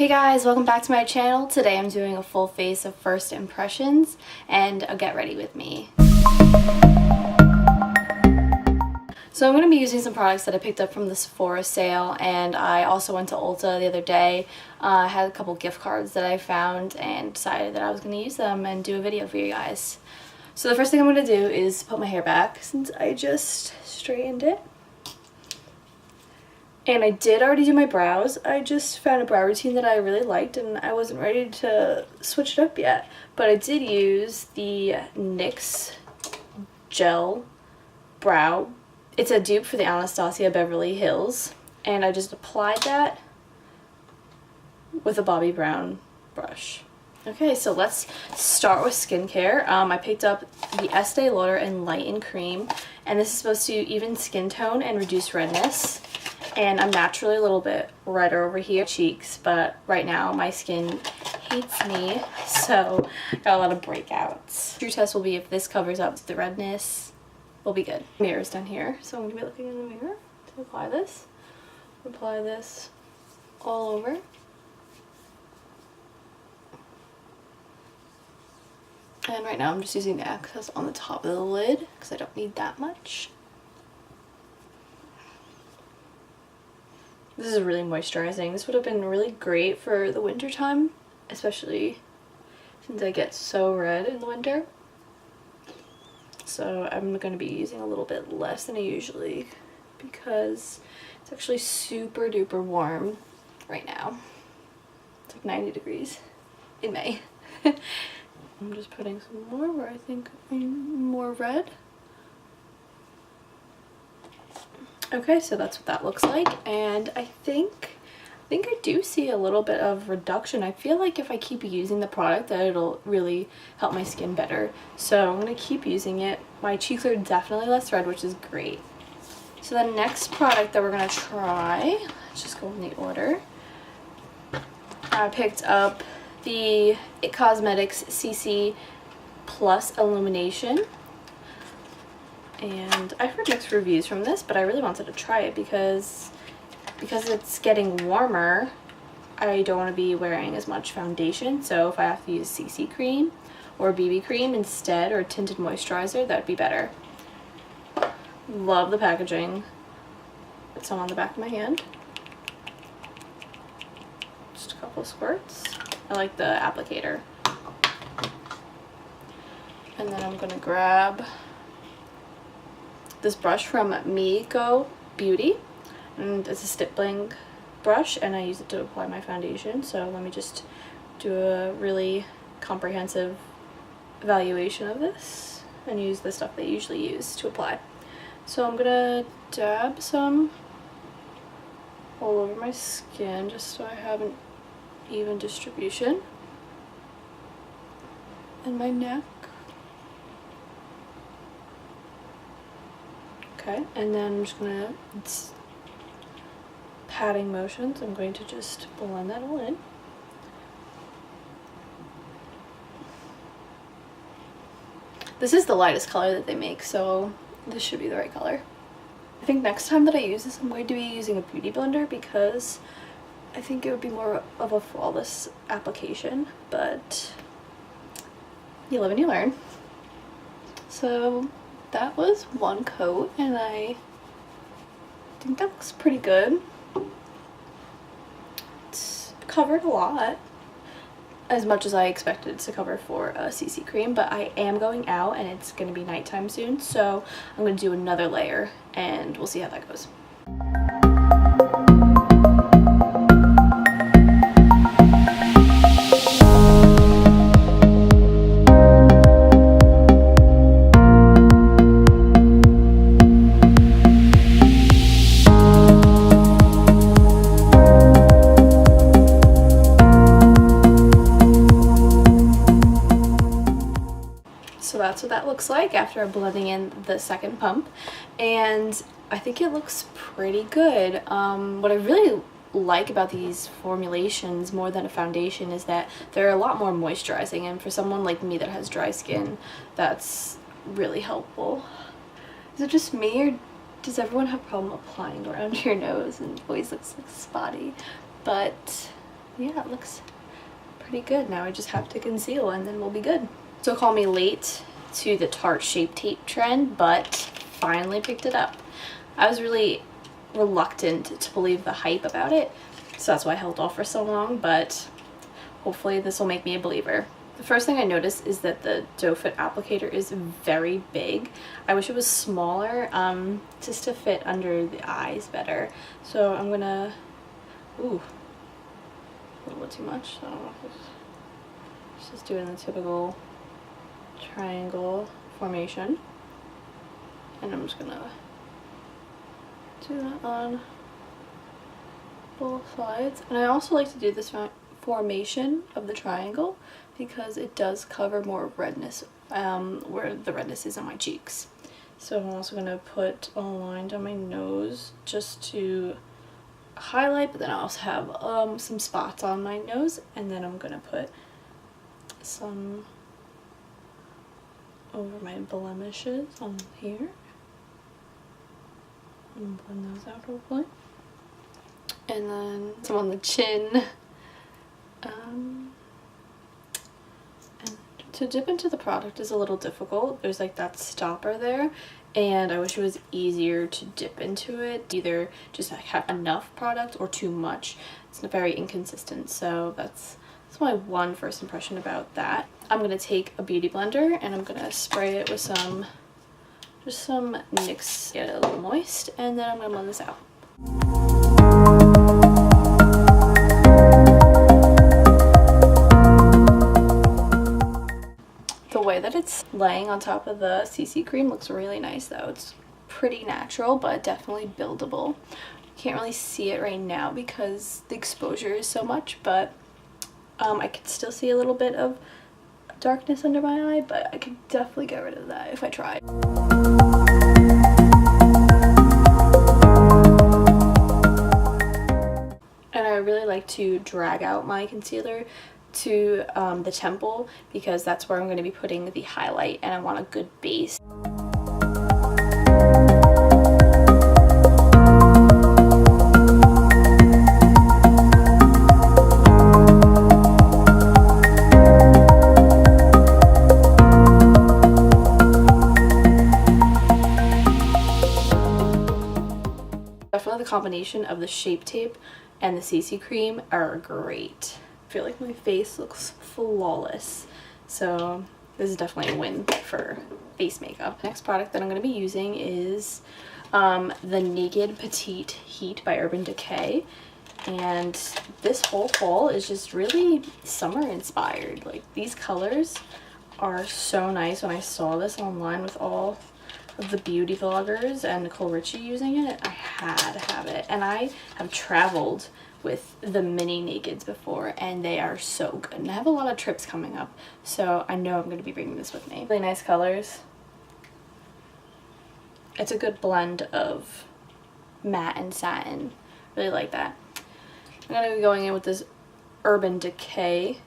Hey guys, welcome back to my channel. Today I'm doing a full face of first impressions and a get ready with me. So I'm going to be using some products that I picked up from the Sephora sale, and I also went to Ulta the other day. I had a couple gift cards that I found and decided that I was going to use them and do a video for you guys. So the first thing I'm going to do is put my hair back since I just straightened it. And I did already do my brows. I just found a brow routine that I really liked and I wasn't ready to switch it up yet. But I did use the NYX Gel Brow. It's a dupe for the Anastasia Beverly Hills. And I just applied that with a Bobbi Brown brush. Okay, so let's start with skincare. I picked up the Estée Lauder Enlighten cream. And this is supposed to even skin tone and reduce redness. And I'm naturally a little bit redder over here, cheeks, but right now my skin hates me, so got a lot of breakouts. True test will be if this covers up the redness, we'll be good. Mirror's done here, so I'm gonna be looking in the mirror to apply this. Apply this all over. And right now I'm just using the excess on the top of the lid because I don't need that much. This is really moisturizing. This would have been really great for the winter time, especially since I get so red in the winter. So I'm going to be using a little bit less than I usually because it's actually super duper warm right now. It's like 90 degrees in May. I'm just putting some more where I think I'm more red. Okay, so that's what that looks like, and I think I do see a little bit of reduction. I feel like if I keep using the product that it'll really help my skin better. So I'm going to keep using it. My cheeks are definitely less red, which is great. So the next product that we're going to try, let's just go in the order. I picked up the IT Cosmetics CC Plus Illumination. And I've heard mixed reviews from this, but I really wanted to try it because it's getting warmer. I don't want to be wearing as much foundation, so if I have to use CC cream or BB cream instead, or tinted moisturizer, that'd be better. Love the packaging. Put some on the back of my hand. Just a couple squirts. I like the applicator. And then I'm gonna grab this brush from Miko Beauty, and it's a stippling brush, and I use it to apply my foundation. So let me just do a really comprehensive evaluation of this and use the stuff that I usually use to apply. So I'm gonna dab some all over my skin just so I have an even distribution, and my neck. Okay, and then I'm just gonna, it's patting motions, I'm going to just blend that all in. This is the lightest color that they make, so this should be the right color. I think next time that I use this, I'm going to be using a beauty blender because I think it would be more of a flawless application, but you live and you learn. So that was one coat, and I think that looks pretty good. It's covered a lot, as much as I expected to cover for a CC cream, but I am going out and it's going to be nighttime soon, so I'm going to do another layer and we'll see how that goes. That's what that looks like after blending in the second pump, and I think it looks pretty good. What I really like about these formulations more than a foundation is that they're a lot more moisturizing, and for someone like me that has dry skin, that's really helpful. Is it just me, or does everyone have a problem applying around your nose and always looks like spotty? But yeah, it looks pretty good. Now I just have to conceal and then we'll be good. So call me late to the Tarte Shape Tape trend, but finally picked it up. I was really reluctant to believe the hype about it, so that's why I held off for so long, but hopefully this will make me a believer. The first thing I noticed is that the doe foot applicator is very big. I wish it was smaller, just to fit under the eyes better. So I'm gonna, ooh, a little bit too much. I don't know if it's just doing the typical triangle formation. And I'm just gonna do that on both sides. And I also like to do this formation of the triangle because it does cover more redness where the redness is on my cheeks. So I'm also going to put a line down my nose just to highlight, but then I also have some spots on my nose, and then I'm going to put some over my blemishes on here and blend those out hopefully. And then some on the chin. And to dip into the product is a little difficult. There's like that stopper there, and I wish it was easier to dip into it. Either just like have enough product or too much. It's very inconsistent, so that's my one first impression about that. I'm gonna take a beauty blender and I'm gonna spray it with some NYX, get it a little moist, and then I'm gonna blend this out. The way that it's laying on top of the CC cream looks really nice though. It's pretty natural, but definitely buildable. Can't really see it right now because the exposure is so much, but I can still see a little bit of darkness under my eye, but I could definitely get rid of that if I tried. And I really like to drag out my concealer to the temple because that's where I'm going to be putting the highlight, and I want a good base. Definitely the combination of the Shape Tape and the CC cream are great. I feel like my face looks flawless, so this is definitely a win for face makeup. Next product that I'm going to be using is the Naked Petite Heat by Urban Decay, and this whole fall is just really summer inspired. Like, these colors are so nice. When I saw this online with all of the beauty vloggers and Nicole Richie using it, I had to have it. And I have traveled with the mini Nakeds before, and they are so good. And I have a lot of trips coming up, so I know I'm going to be bringing this with me. Really nice colors. It's a good blend of matte and satin. Really like that. I'm going to be going in with this Urban Decay.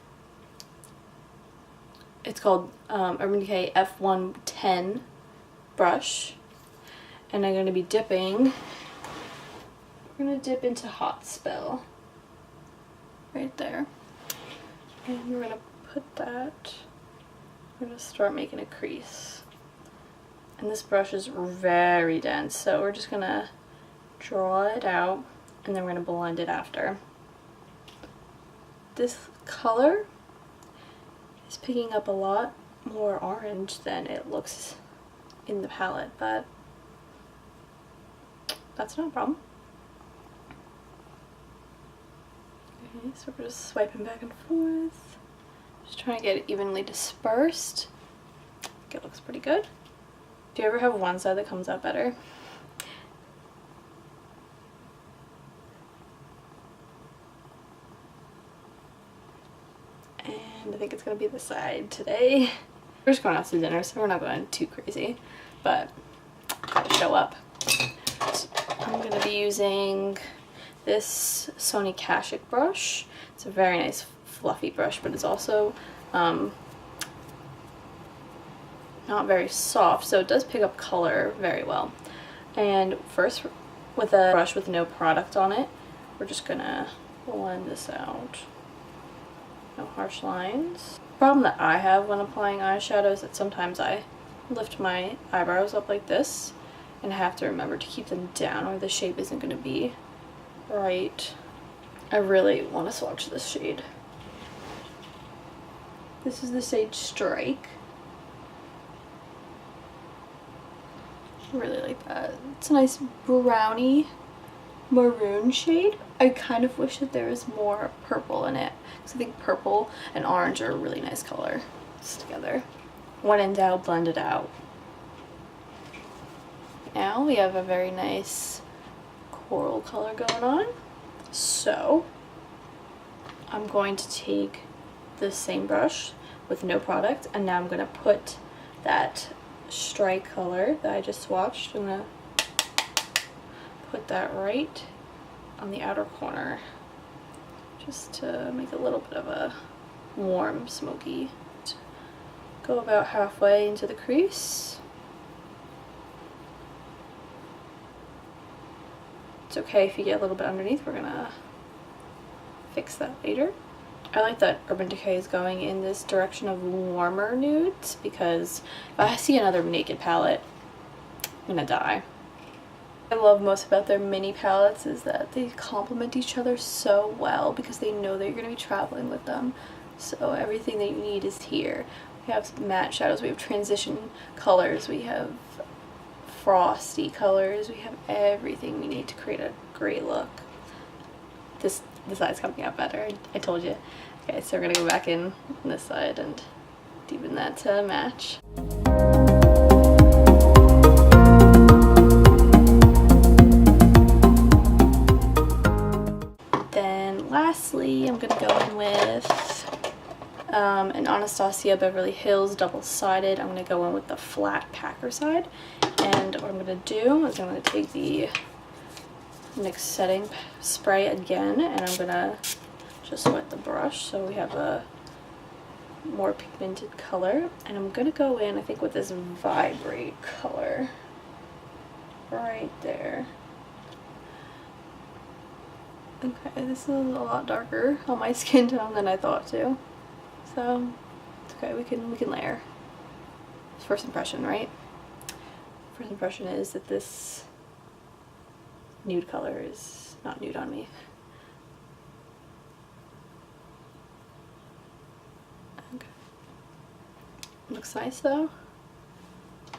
It's called Urban Decay F110 brush, and I'm going to be dipping. We're going to dip into Hot Spell right there, and we're going to put that, we're going to start making a crease. And this brush is very dense, so we're just going to draw it out, and then we're going to blend it after. This color is picking up a lot more orange than it looks in the palette, but that's no problem. Okay, so we're just swiping back and forth, just trying to get it evenly dispersed. I think it looks pretty good. Do you ever have one side that comes out better? And I think it's gonna be the side today. We're just going out to dinner, so we're not going too crazy, but gotta show up. So I'm gonna be using this Sony Kashuk brush. It's a very nice fluffy brush, but it's also not very soft, so it does pick up color very well. And first, with a brush with no product on it, we're just gonna blend this out. No harsh lines. The problem that I have when applying eyeshadow is that sometimes I lift my eyebrows up like this and I have to remember to keep them down or the shape isn't going to be right. I really want to swatch this shade. This is the shade Strike. I really like that. It's a nice brownie maroon shade. I kind of wish that there was more purple in it because I think purple and orange are a really nice color together. When in doubt, blend it out. Now we have a very nice coral color going on. So I'm going to take the same brush with no product and now I'm going to put that Strike color that I just swatched. I'm going to put that right on the outer corner just to make a little bit of a warm smoky. Go about halfway into the crease. It's okay if you get a little bit underneath, we're gonna fix that later. I like that Urban Decay is going in this direction of warmer nudes because if I see another Naked palette, I'm gonna die. What I love most about their mini palettes is that they complement each other so well because they know that you're gonna be traveling with them. So everything that you need is here. We have matte shadows, we have transition colors, we have frosty colors, we have everything we need to create a great look. This side's coming out better, I told you. Okay, so we're gonna go back in on this side and deepen that to match. Then lastly, I'm gonna go in with an Anastasia Beverly Hills double-sided. I'm going to go in with the flat packer side, and what I'm going to do is I'm going to take the NYX setting spray again and I'm going to just wet the brush so we have a more pigmented color, and I'm going to go in I think with this Vibrate color right there. Okay, this is a lot darker on my skin tone than I thought to. So it's okay, we can layer. First impression, right? First impression is that this nude color is not nude on me. Okay. Looks nice though.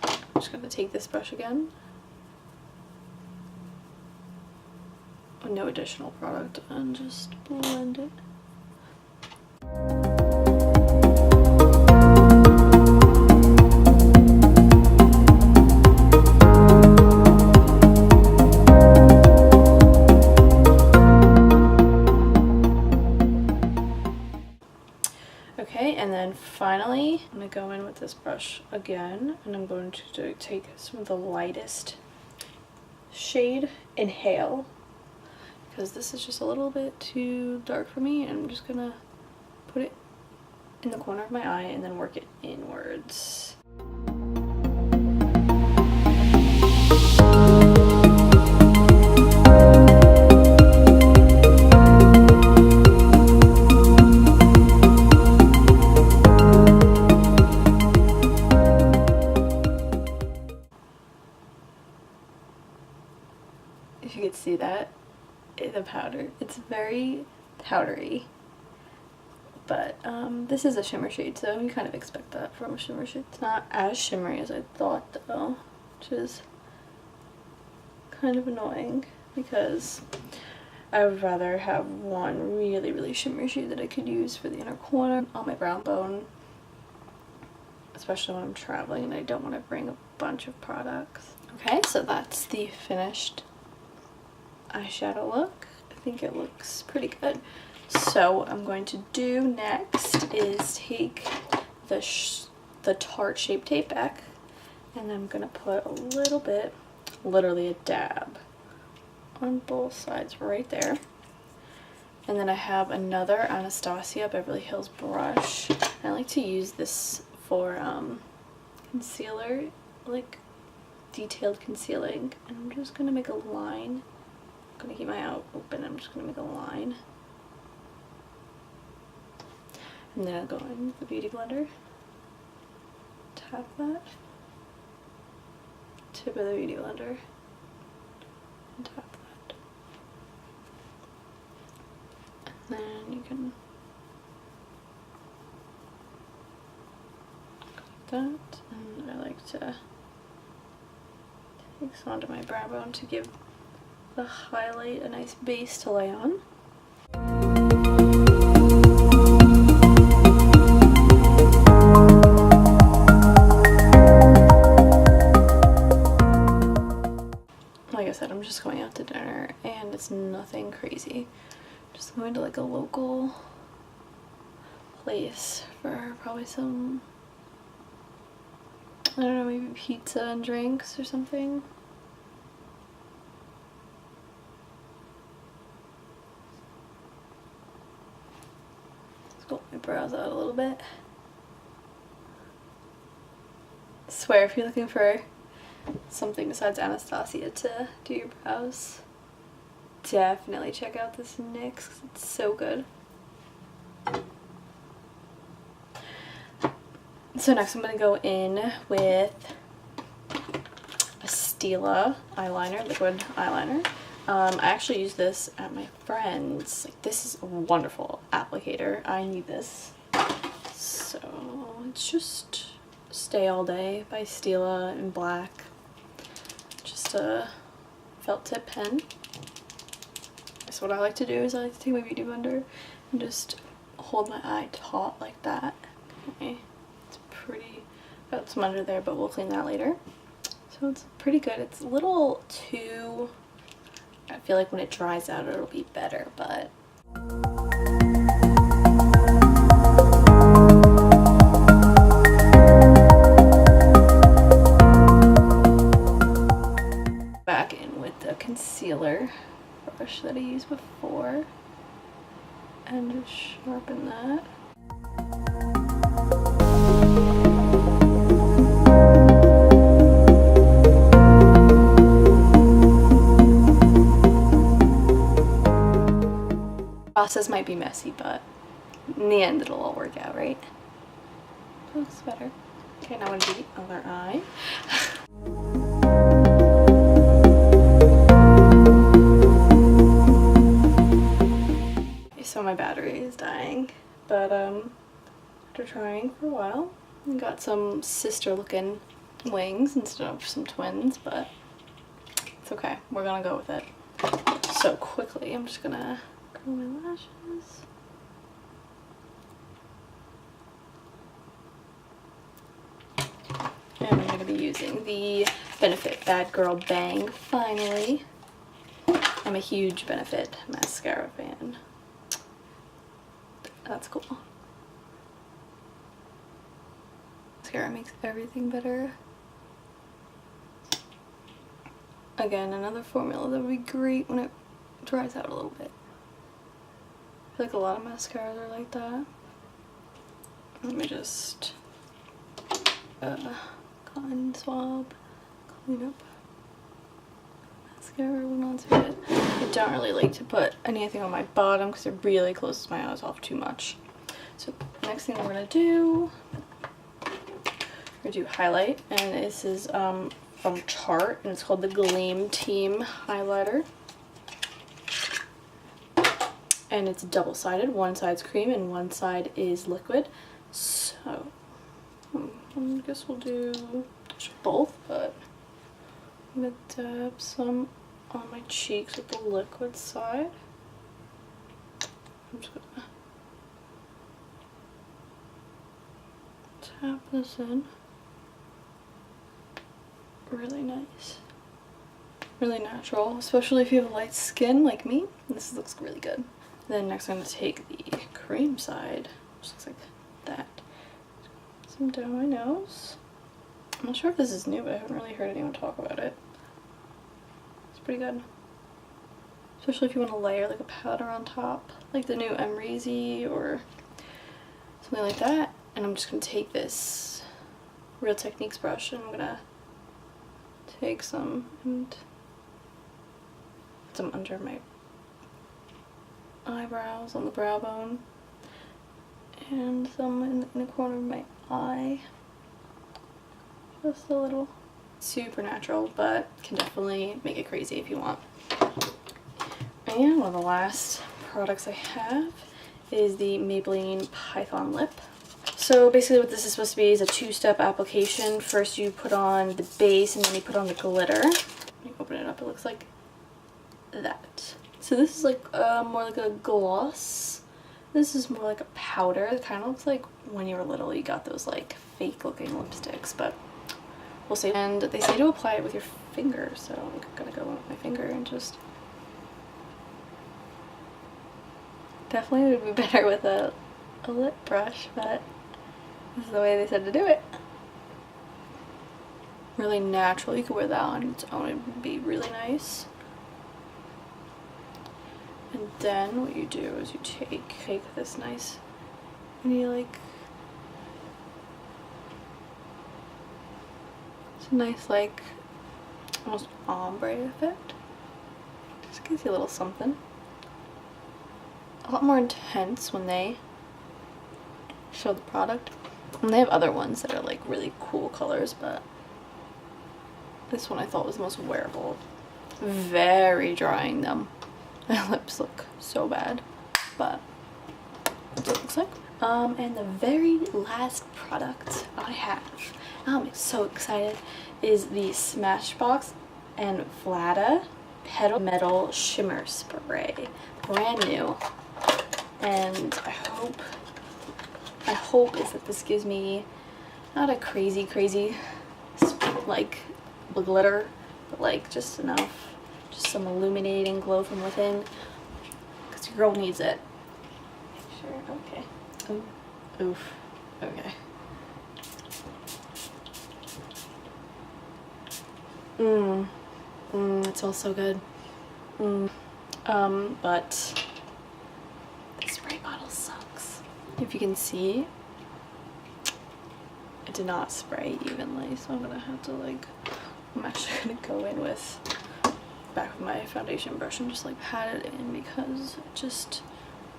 I'm just gonna take this brush again. With no additional product and just blend it. Okay, and then finally, I'm going to go in with this brush again, and I'm going to take some of the lightest shade, Inhale, because this is just a little bit too dark for me, and I'm just going to put it in the corner of my eye and then work it inwards. If you could see that, the powder, it's very powdery, but this is a shimmer shade, so you kind of expect that from a shimmer shade. It's not as shimmery as I thought though, which is kind of annoying because I would rather have one really shimmery shade that I could use for the inner corner on my brow bone, especially when I'm traveling and I don't want to bring a bunch of products. Okay, so that's the finished eyeshadow look. I think it looks pretty good. So what I'm going to do next is take the Tarte Shape Tape back, and I'm going to put a little bit, literally a dab, on both sides right there. And then I have another Anastasia Beverly Hills brush. I like to use this for concealer, like detailed concealing. And I'm just going to make a line. I'm going to keep my eye open. I'm just going to make a line. And then I'll go in with the Beauty Blender. Tap that. Tip of the Beauty Blender. And tap that. And then you can that, and I like to take some onto my brow bone to give the highlight a nice base to lay on. Like I said, I'm just going out to dinner and it's nothing crazy. Just going to like a local place for probably some, I don't know, maybe pizza and drinks or something. Let's go my brows out a little bit. I swear, if you're looking for something besides Anastasia to do your brows, definitely check out this NYX 'cause it's so good. So next I'm going to go in with a Stila eyeliner, liquid eyeliner. I actually use this at my friend's. Like, this is a wonderful applicator. I need this. So it's just Stay All Day by Stila in black. Just a felt tip pen. So what I like to do is I like to take my Beauty Blender and just hold my eye taut like that. Okay. Pretty, got some under there, but we'll clean that later. So it's pretty good. It's a little too, I feel like when it dries out it'll be better, but back in with the concealer brush that I used before and just sharpen that. Process might be messy, but in the end it'll all work out, right? Looks better. Okay, now I'm gonna do the other eye. So my battery is dying, but after trying for a while, I got some sister looking wings instead of some twins, but it's okay. We're gonna go with it. So quickly, I'm just gonna curl my lashes. And I'm going to be using the Benefit Bad Girl Bang finally. I'm a huge Benefit mascara fan. That's cool. Mascara makes everything better. Again, another formula that would be great when it dries out a little bit. I feel like a lot of mascaras are like that. Let me just cotton swab, clean up mascara when onto it. I don't really like to put anything on my bottom because it really closes my eyes off too much. So next thing we're gonna do, highlight, and this is from Tarte, and it's called the Gleam Team Highlighter. And it's double-sided. One side's cream and one side is liquid. So I guess we'll do both, but I'm gonna dab some on my cheeks with the liquid side. I'm just gonna tap this in. Really nice. Really natural, especially if you have light skin like me. This looks really good. Then next I'm going to take the cream side, which looks like that. Some down my nose. I'm not sure if this is new, but I haven't really heard anyone talk about it. It's pretty good. Especially if you want to layer like a powder on top, like the new Emreezy or something like that. And I'm just going to take this Real Techniques brush and I'm going to take some and put some under my eyebrows on the brow bone and some in the corner of my eye. Just a little. Super natural, but can definitely make it crazy if you want. And one of the last products I have is the Maybelline Python Lip. So basically what this is supposed to be is a two-step application. First you put on the base and then you put on the glitter. When you open it up, it looks like that. So this is like more like a gloss. This is more like a powder. It kind of looks like when you were little you got those like fake looking lipsticks, but we'll see. And they say to apply it with your finger, so I'm gonna go with my finger and just... Definitely would be better with a lip brush, but this is the way they said to do it. Really natural. You could wear that on its own. It would be really nice. And then what you do is you take this nice and you like... It's a nice like almost ombre effect. Just gives you a little something. A lot more intense when they show the product. And they have other ones that are like really cool colors, but this one I thought was the most wearable. Very drying them. My lips look so bad, but that's what it looks like. And the very last product I have, I'm so excited, is the Smashbox and Vlada Petal Metal Shimmer Spray. Brand new. And I hope is that this gives me not a crazy like glitter, but like just enough, just some illuminating glow from within, because your girl needs it. Sure, okay. Ooh, oof, okay. It smells so good. But the spray bottle sucks. If you can see, it did not spray evenly, so I'm gonna have to like, I'm actually gonna go in with back with my foundation brush and just like pat it in, because it just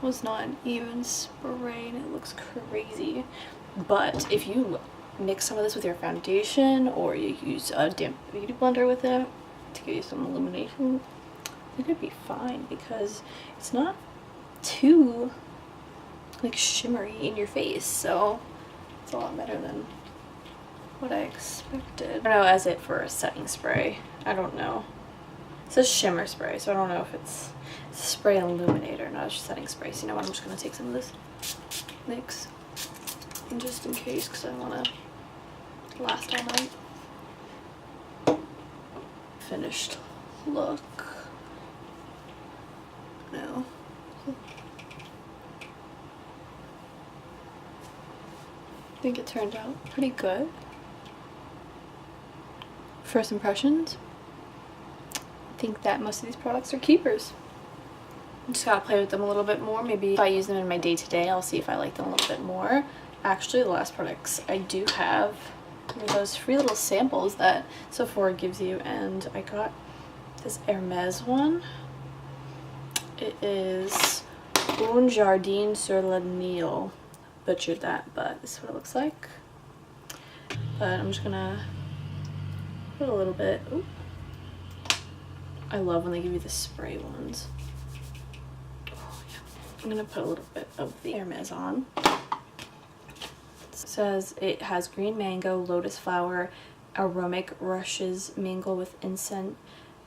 was not an even spray and it looks crazy. But if you mix some of this with your foundation, or you use a damp beauty blender with it to give you some illumination, it could be fine, because it's not too like shimmery in your face, so it's a lot better than what I expected. I don't know, as it for a setting spray, I don't know. It says shimmer spray, so I don't know if it's a spray illuminator, not a setting spray. So you know what, I'm just gonna take some of this mix, and just in case, because I wanna last all night. Finished look. No. I think it turned out pretty good. First impressions, I think that most of these products are keepers. Just gotta play with them a little bit more. Maybe if I use them in my day-to-day, I'll see if I like them a little bit more. Actually, the last products I do have are those free little samples that Sephora gives you, and I got this Hermes one. It is Un Jardin sur le Nil. Butchered that, but this is what it looks like. But I'm just gonna put a little bit. Ooh. I love when they give you the spray ones. Oh, yeah. I'm gonna put a little bit of the Hermes on. It says it has green mango, lotus flower, aromatic rushes mingle with incense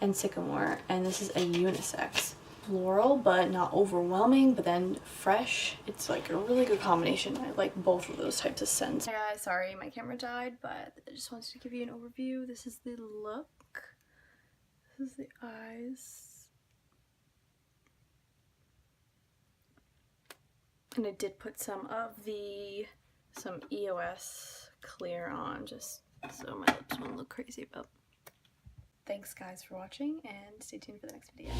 and sycamore, and this is a unisex. Floral, but not overwhelming, but then fresh. It's like a really good combination. I like both of those types of scents. Hey guys, sorry my camera died, but I just wanted to give you an overview. This is the look. This is the eyes. And I did put some EOS clear on, just so my lips won't look crazy, but thanks guys for watching, and stay tuned for the next video.